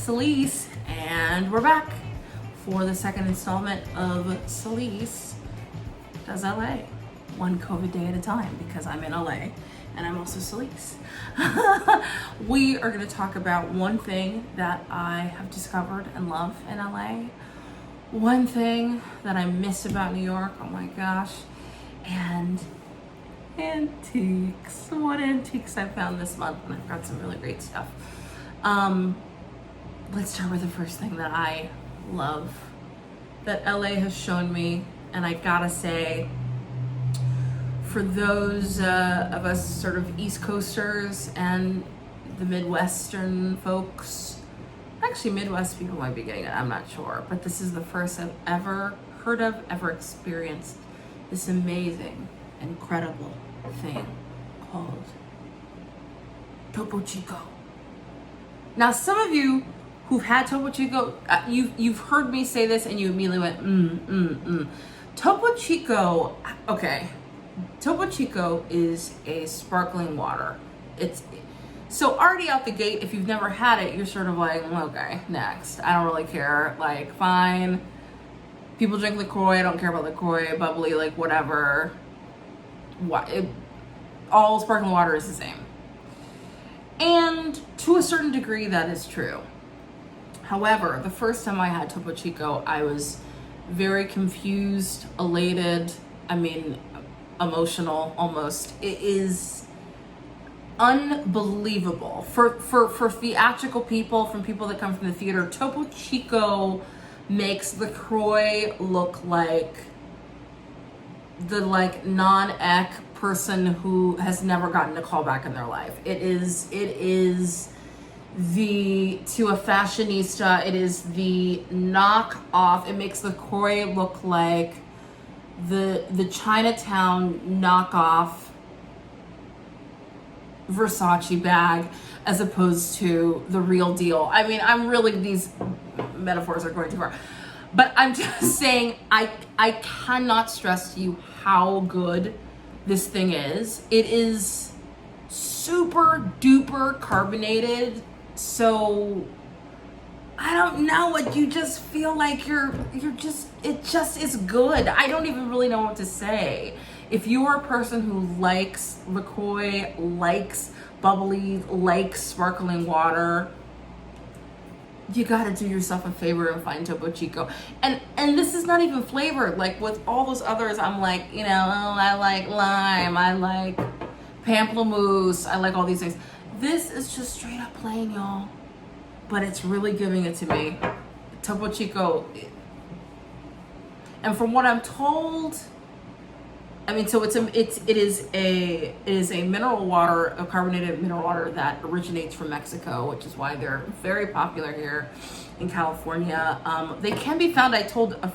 Celisse, and we're back for the second installment of Celisse Does LA, one COVID day at a time, because I'm in LA and I'm also Celisse. We are going to talk about one thing that I have discovered and love in LA, one thing that I miss about New York, oh my gosh, and antiques. What antiques I found this month, and I've got some really great stuff. Let's start with the first thing that I love that LA has shown me, and I gotta say, for those of us sort of East Coasters and the Midwestern folks, actually Midwest people might be getting it, I'm not sure, but this is the first I've ever heard of, ever experienced this amazing, incredible thing called Topo Chico. Now, some of you who've had Topo Chico, you've heard me say this and you immediately went, Topo Chico, okay. Topo Chico is a sparkling water. It's so already out the gate, if you've never had it, you're sort of like, okay, next. I don't really care, like, fine. People drink LaCroix, I don't care about LaCroix, bubbly, like, whatever. All sparkling water is the same. And to a certain degree, that is true. However, the first time I had Topo Chico, I was very confused, elated, emotional almost. It is unbelievable. For theatrical people, from people that come from the theater, Topo Chico makes LaCroix look like the non-ec person who has never gotten a call back in their life. It is to a fashionista, it is the knockoff. It makes LaCroix look like the Chinatown knockoff Versace bag as opposed to the real deal. These metaphors are going too far. But I'm just saying, I cannot stress to you how good this thing is. It is super duper carbonated. So I don't know what you just feel like it just is good. I don't even really know what to say. If you are a person who likes LaCroix, likes bubbly, likes sparkling water, you gotta do yourself a favor and find Topo Chico. And this is not even flavored. Like with all those others, I'm like, I like lime, I like pamplemousse, I like all these things. This is just straight up plain, y'all. But it's really giving it to me. Topo Chico. And from what I'm told, so it is a mineral water, a carbonated mineral water that originates from Mexico, which is why they're very popular here in California. They can be found. I told some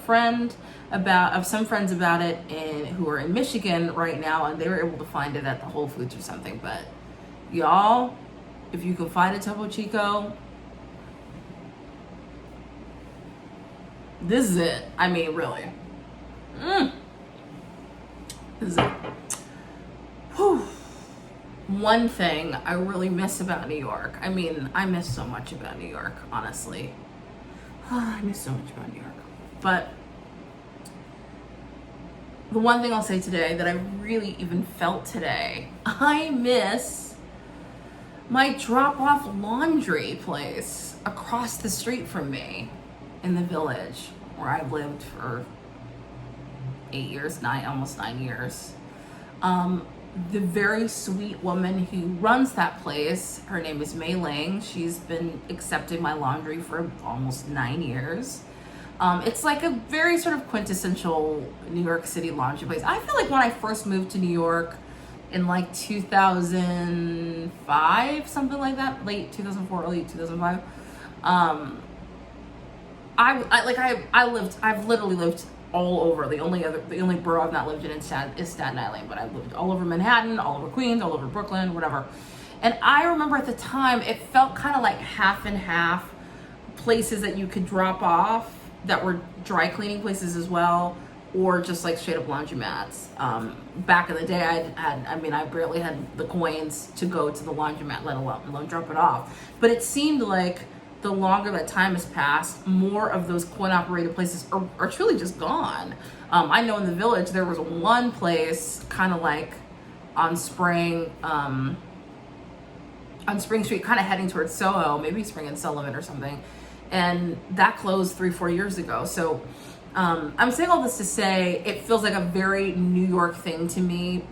friends about it who are in Michigan right now, and they were able to find it at the Whole Foods or something. But y'all, if you can find a Topo Chico, this is it. Really. This is it. Whew. One thing I really miss about New York. I miss so much about New York, honestly. I miss so much about New York. But the one thing I'll say today that I really even felt today, I miss my drop-off laundry place across the street from me in the Village, where I've lived for 8 years, almost 9 years. The very sweet woman who runs that place, her name is Mei Ling. She's been accepting my laundry for almost 9 years. It's like a very sort of quintessential New York City laundry place. I feel like when I first moved to New York in 2005, something like that, late 2004, early 2005, I've literally lived all over. The only borough I've not lived in is Staten Island, but I've lived all over Manhattan, all over Queens, all over Brooklyn, whatever. And I remember at the time, it felt kind of like half and half, places that you could drop off that were dry cleaning places as well, or just like straight up laundromats. Back in the day, I barely had the coins to go to the laundromat, let alone drop it off. But it seemed like the longer that time has passed, more of those coin-operated places are truly just gone. I know in the Village there was one place kind of like on Spring Street, kind of heading towards Soho, maybe Spring and Sullivan or something, and that closed 3-4 years ago. So I'm saying all this to say it feels like a very New York thing to me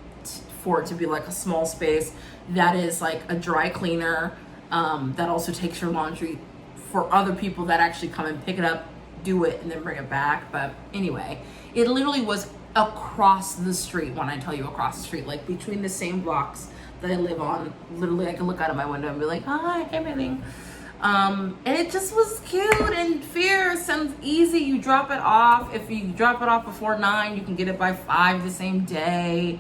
for it to be like a small space that is like a dry cleaner that also takes your laundry for other people that actually come and pick it up, do it, and then bring it back. But anyway, it literally was across the street. When I tell you across the street, like between the same blocks that I live on, literally I can look out of my window and be like, hi, everything. And it just was cute and fierce and easy. You drop it off. If you drop it off before 9, you can get it by 5 the same day.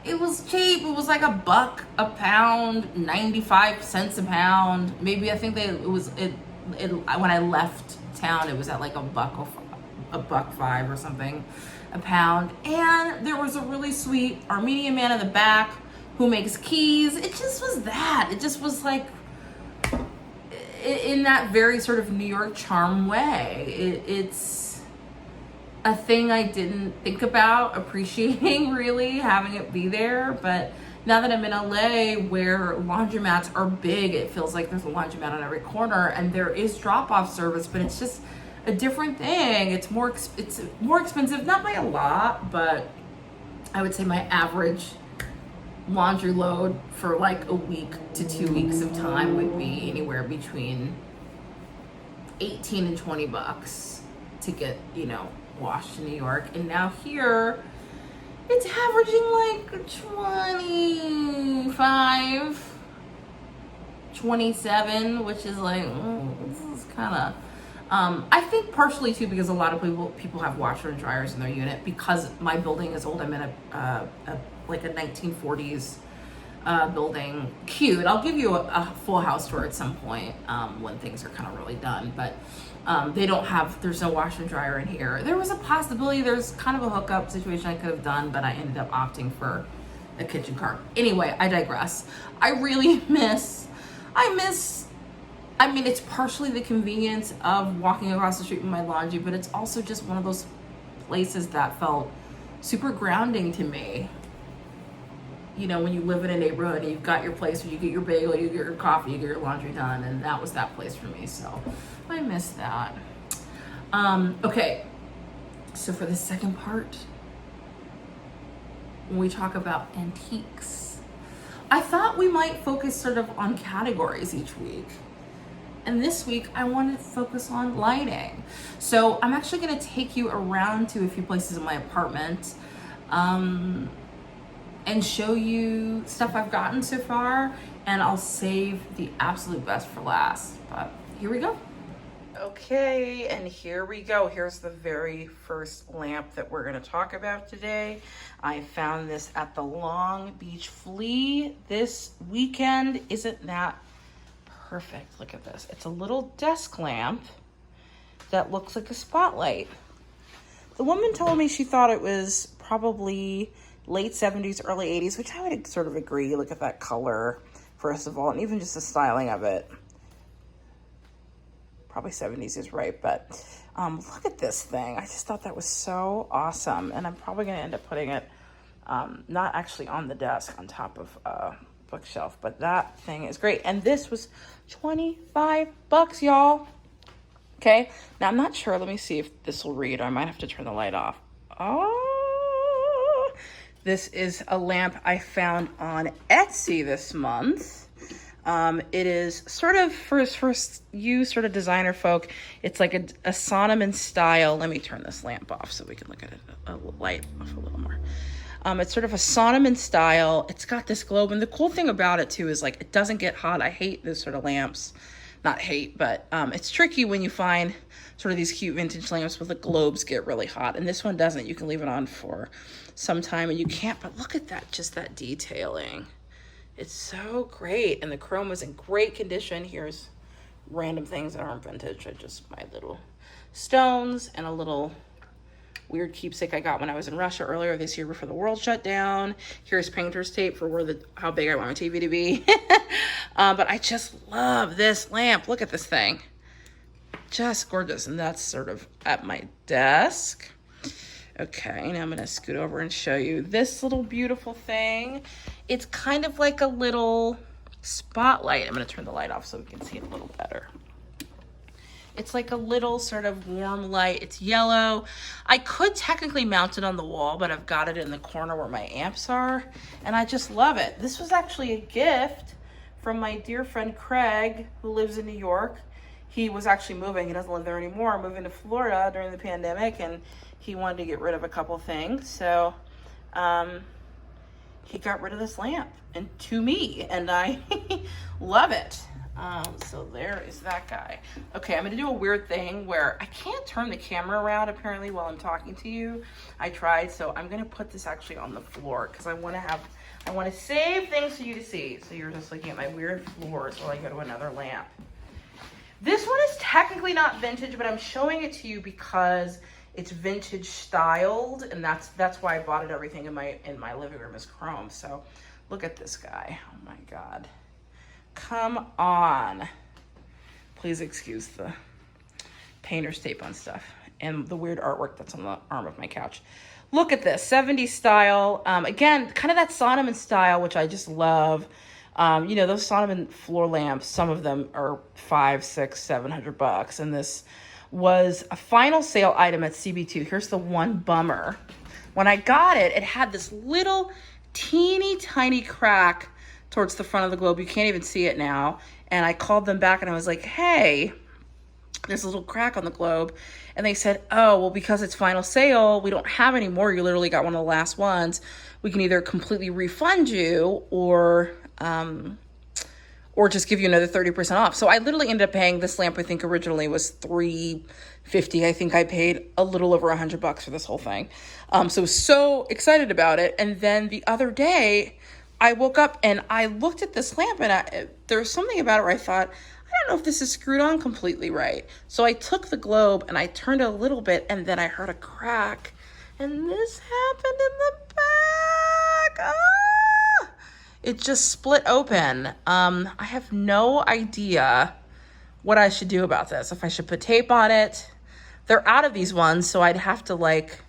It was cheap. It was like $1 a pound, 95 cents a pound. Maybe I think when I left town, it was at like $1.05 or something a pound. And there was a really sweet Armenian man in the back who makes keys. It just was that. It just was like in that very sort of New York charm way. It's a thing I didn't think about appreciating, really, having it be there. But now that I'm in LA, where laundromats are big, it feels like there's a laundromat on every corner, and there is drop-off service, but it's just a different thing. It's more expensive, not by a lot, but I would say my average laundry load for like a week to 2 weeks of time would be anywhere between $18 and $20 to get, washed in New York. And now here it's averaging like 25, 27, which is like, this is kind of I think partially too because a lot of people have washer and dryers in their unit. Because my building is old, I'm in a 1940s building. Cute. I'll give you a full house tour at some point when things are kind of really done. But there's no washer and dryer in here. There was a possibility, there's kind of a hookup situation I could have done, but I ended up opting for a kitchen cart. Anyway, I digress. I mean, it's partially the convenience of walking across the street with my laundry, but it's also just one of those places that felt super grounding to me. When you live in a neighborhood and you've got your place where you get your bagel, you get your coffee, you get your laundry done, and that was that place for me. So I miss that. Okay, so for the second part, when we talk about antiques, I thought we might focus sort of on categories each week. And this week, I wanted to focus on lighting. So I'm actually going to take you around to a few places in my apartment and show you stuff I've gotten so far. And I'll save the absolute best for last. But here we go. Okay, and here we go. Here's the very first lamp that we're going to talk about today. I found this at the Long Beach Flea this weekend. Isn't that perfect? Look at this. It's a little desk lamp that looks like a spotlight. The woman told me she thought it was probably late 70s, early 80s, which I would sort of agree. Look at that color, first of all, and even just the styling of it. Probably 70s is right, but look at this thing. I just thought that was so awesome, and I'm probably going to end up putting it not actually on the desk, on top of bookshelf, but that thing is great. And this was $25, y'all. Okay, now I'm not sure. Let me see if this will read. I might have to turn the light off. Oh, this is a lamp I found on Etsy this month. It is sort of for you sort of designer folk. It's like a Sonneman style. Let me turn this lamp off so we can look at it a light off a little more. It's sort of a Sonneman style. It's got this globe. And the cool thing about it, too, is like it doesn't get hot. I hate those sort of lamps. Not hate, but it's tricky when you find sort of these cute vintage lamps with the globes get really hot. And this one doesn't. You can leave it on for some time and you can't. But look at that, just that detailing. It's so great. And the chrome is in great condition. Here's random things that aren't vintage. Just my little stones and a little weird keepsake I got when I was in Russia earlier this year before the world shut down. Here's painter's tape for how big I want my TV to be. But I just love this lamp. Look at this thing. just gorgeous. And that's sort of at my desk. Okay, now I'm gonna scoot over and show you this little beautiful thing. It's kind of like a little spotlight. I'm gonna turn the light off so we can see it a little better. It's like a little sort of warm light. It's yellow. I could technically mount it on the wall, but I've got it in the corner where my amps are, and I just love it. This was actually a gift from my dear friend Craig, who lives in New York. He was actually moving. He doesn't live there anymore, moving to Florida during the pandemic, and he wanted to get rid of a couple things. So he got rid of this lamp and to me, and I love it. So there is that guy. Okay, I'm gonna do a weird thing where I can't turn the camera around apparently while I'm talking to you. I tried, so I'm gonna put this actually on the floor because I wanna save things for you to see. So you're just looking at my weird floors while I go to another lamp. This one is technically not vintage, but I'm showing it to you because it's vintage styled, and that's why I bought it. Everything in my living room is chrome. So look at this guy. Oh my God. Come on. Please excuse the painter's tape on stuff and the weird artwork that's on the arm of my couch. Look at this, 70s style. Again, kind of that Sonoman style, which I just love. You know, those Sonoman floor lamps, some of them are $500, $600, $700. And this was a final sale item at CB2. Here's the one bummer. When I got it, it had this little teeny tiny crack towards the front of the globe. You can't even see it now. And I called them back and I was like, hey, there's a little crack on the globe. And they said, oh, well, because it's final sale, we don't have any more. You literally got one of the last ones. We can either completely refund you or just give you another 30% off. So I literally ended up paying this lamp, I think originally was $350. I think I paid a little over $100 for this whole thing. So I was so excited about it. And then the other day, I woke up and I looked at this lamp and there was something about it where I thought, I don't know if this is screwed on completely right. So I took the globe and I turned it a little bit and then I heard a crack. And this happened in the back. Ah! It just split open. I have no idea what I should do about this. If I should put tape on it. They're out of these ones, so I'd have to like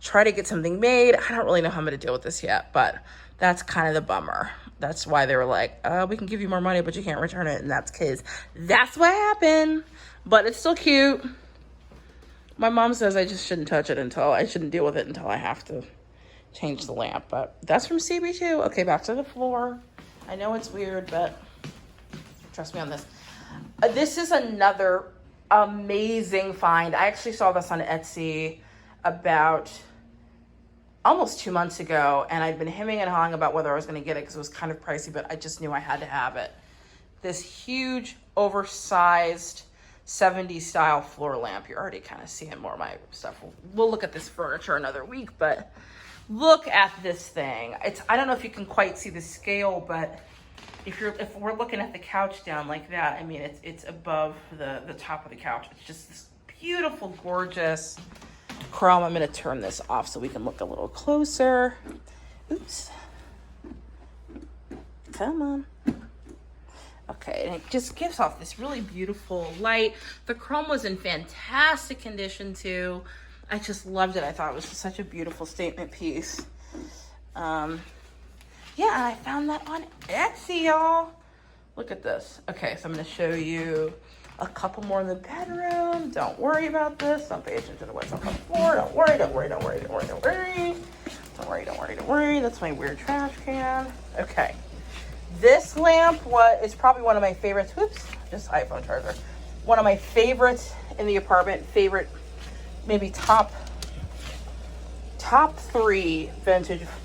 try to get something made. I don't really know how I'm going to deal with this yet, but that's kind of the bummer. That's why they were like, we can give you more money, but you can't return it. And that's because that's what happened. But it's still cute. My mom says I just shouldn't touch it I shouldn't deal with it until I have to change the lamp. But that's from CB2. Okay, back to the floor. I know it's weird, but trust me on this. This is another amazing find. I actually saw this on Etsy about almost 2 months ago, and I'd been hemming and hawing about whether I was going to get it because it was kind of pricey, but I just knew I had to have it. This huge, oversized 70s style floor lamp. You're already kind of seeing more of my stuff. We'll look at this furniture another week, but look at this thing. I don't know if you can quite see the scale, but if we're looking at the couch down like that, I mean, it's above the top of the couch. It's just this beautiful, gorgeous chrome. I'm going to turn this off so we can look a little closer. Oops. Come on. Okay, and it just gives off this really beautiful light. The chrome was in fantastic condition too. I just loved it. I thought it was such a beautiful statement piece. Yeah, and I found that on Etsy, y'all. Look at this. Okay, so I'm going to show you a couple more in the bedroom. Don't worry about this. Don't pay attention to what's on the floor. Don't worry, don't worry, don't worry, don't worry, don't worry. Don't worry, don't worry, don't worry. That's my weird trash can. Okay. This lamp is probably one of my favorites. Whoops, just iPhone charger. One of my favorites in the apartment. Favorite, maybe top 3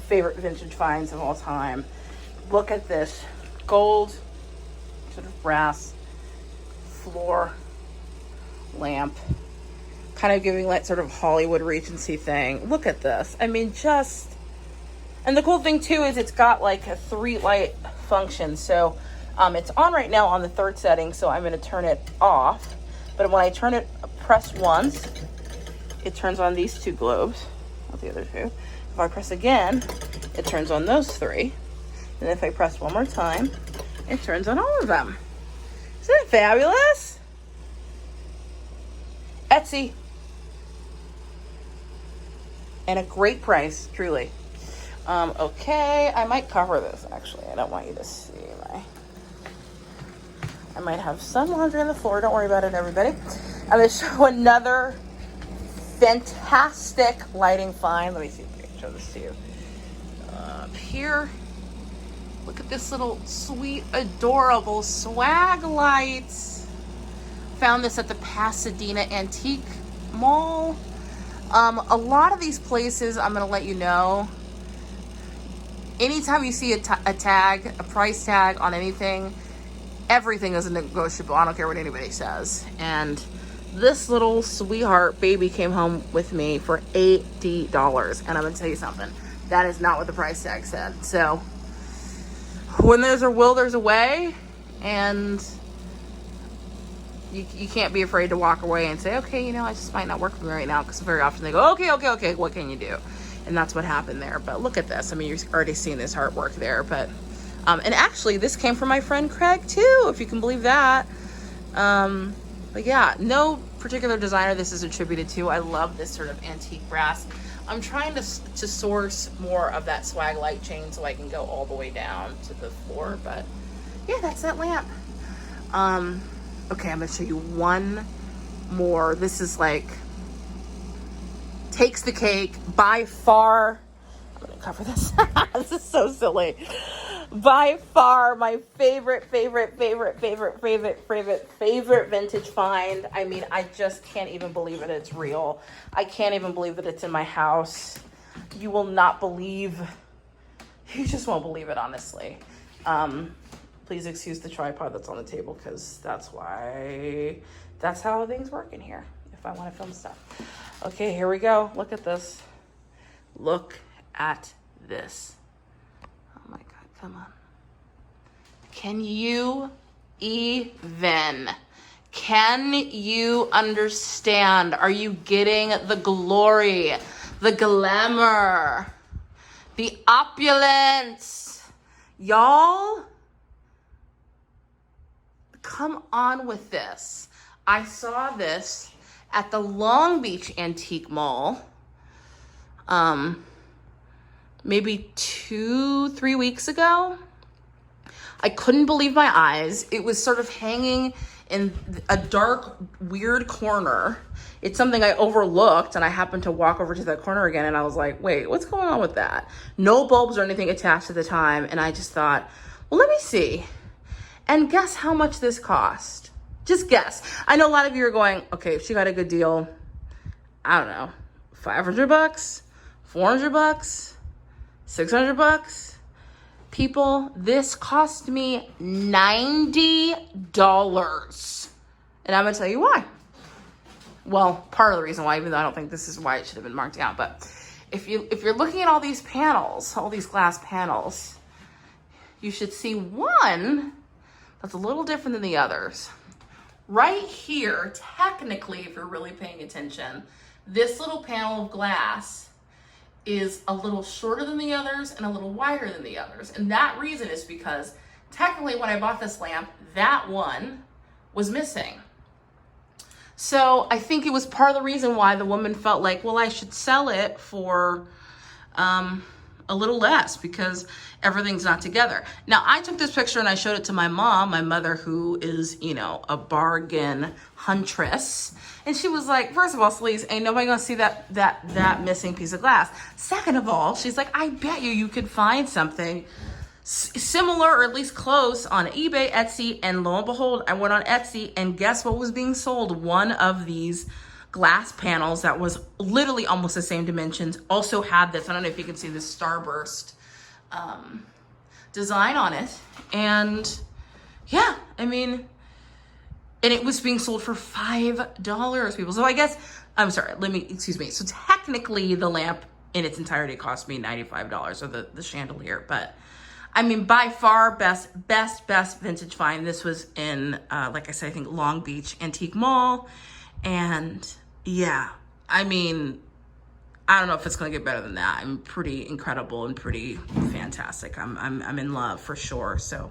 favorite vintage finds of all time. Look at this gold, sort of brass floor lamp, kind of giving that sort of Hollywood Regency thing. Look at this. I mean, and the cool thing too is it's got like a 3 light function. So it's on right now on the 3rd setting, so I'm going to turn it off. But when I turn it, press once, it turns on these 2 globes, not the other 2. If I press again, it turns on those 3. And if I press one more time, it turns on all of them. Isn't it fabulous? Etsy. And a great price, truly. Okay, I might cover this, actually. I don't want you to see I might have some laundry on the floor. Don't worry about it, everybody. I'm going to show another fantastic lighting find. Let me see if I can show this to you. Up here, look at this little sweet, adorable swag lights. Found this at the Pasadena Antique Mall. A lot of these places, I'm going to let you know, anytime you see a tag, a price tag on anything, everything is negotiable. I don't care what anybody says. And this little sweetheart baby came home with me for $80. And I'm going to tell you something. That is not what the price tag said. So when there's a will, there's a way. And you can't be afraid to walk away and say, okay, you know, I just might not work for me right now. Because very often they go, okay, what can you do? And that's what happened there. But look at this. I mean, you've already seen this artwork there. But and actually, this came from my friend Craig, too, if you can believe that. But yeah, no particular designer this is attributed to. I love this sort of antique brass. I'm trying to source more of that swag light chain so I can go all the way down to the floor. But yeah, that's that lamp. Okay, I'm going to show you one more. This is like, takes the cake by far. I'm going to cover this. This is so silly. By far my favorite vintage find. I mean, I just can't even believe it. It's real. I can't even believe that it's in my house. You will not believe. You just won't believe it, honestly. Please excuse the tripod that's on the table because that's how things work in here if I want to film stuff. Okay, here we go. Look at this. Look at this. Oh my God. Come on. Can you understand? Are you getting the glory, the glamour, the opulence? Y'all, come on with this. I saw this at the Long Beach Antique Mall. Maybe 2-3 weeks ago. I couldn't believe my eyes. It was sort of hanging in a dark, weird corner. It's something I overlooked, and I happened to walk over to that corner again, and I was like, wait, what's going on with that? No bulbs or anything attached at the time, and I just thought, well, let me see. And guess how much this cost? Just guess. I know a lot of you are going, okay, if she got a good deal, I don't know, $500, $400, $600. People, this cost me $90. And I'm gonna tell you why. Well, part of the reason why, even though I don't think this is why it should have been marked down, but if you're looking at all these panels, all these glass panels, you should see one that's a little different than the others. Right here, technically, if you're really paying attention, this little panel of glass is a little shorter than the others and a little wider than the others. And that reason is because technically when I bought this lamp, that one was missing. So I think it was part of the reason why the woman felt like, well, I should sell it for a little less because everything's not together. Now, I took this picture and I showed it to my mom, my mother, who is, you know, a bargain huntress. And she was like, first of all, Celisse, ain't nobody gonna see that missing piece of glass. Second of all, she's like, I bet you could find something similar or at least close on eBay, Etsy. And lo and behold, I went on Etsy and guess what was being sold? One of these glass panels that was literally almost the same dimensions also had this, I don't know if you can see this starburst design on it. And yeah, I mean, and it was being sold for $5, people. So I guess, I'm sorry, excuse me. So technically the lamp in its entirety cost me $95, or the chandelier. But I mean, by far best vintage find. This was in, like I said, I think Long Beach Antique Mall. And yeah, I mean, I don't know if it's gonna get better than that. I'm pretty incredible and pretty fantastic. I'm in love for sure. So,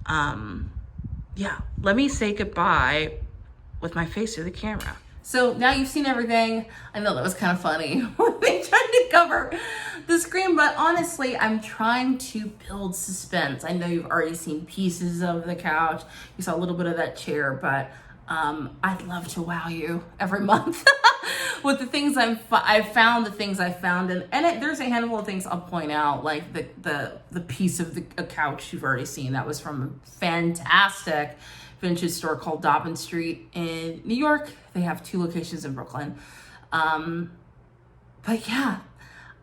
yeah, let me say goodbye with my face to the camera. So now you've seen everything. I know that was kind of funny when they tried to cover the screen, but honestly, I'm trying to build suspense. I know you've already seen pieces of the couch. You saw a little bit of that chair, but I'd love to wow you every month with the things I've found, the things I found, and there's a handful of things I'll point out, like the piece of a couch you've already seen that was from a fantastic vintage store called Dobbin Street in New York. They have 2 locations in Brooklyn. But yeah,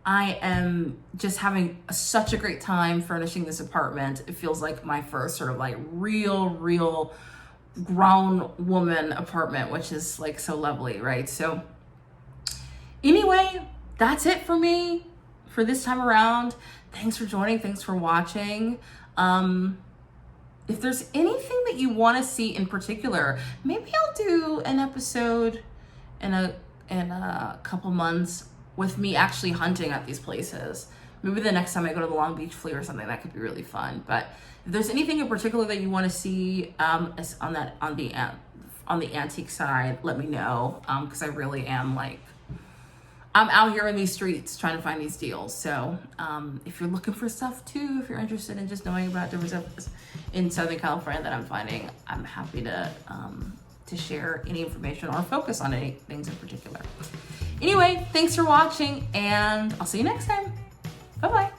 I am just having such a great time furnishing this apartment. It feels like my first sort of like real grown woman apartment, which is like so lovely, right? So anyway, that's it for me for this time around. Thanks for joining. Thanks for watching. If there's anything that you want to see in particular, maybe I'll do an episode in a couple months with me actually hunting at these places. Maybe the next time I go to the Long Beach Flea or something, that could be really fun. But if there's anything in particular that you want to see on the antique side, let me know, because I really am like, I'm out here in these streets trying to find these deals. So if you're looking for stuff too, if you're interested in just knowing about different stuff in Southern California that I'm finding, I'm happy to share any information or focus on any things in particular. Anyway, thanks for watching, and I'll see you next time. Bye-bye.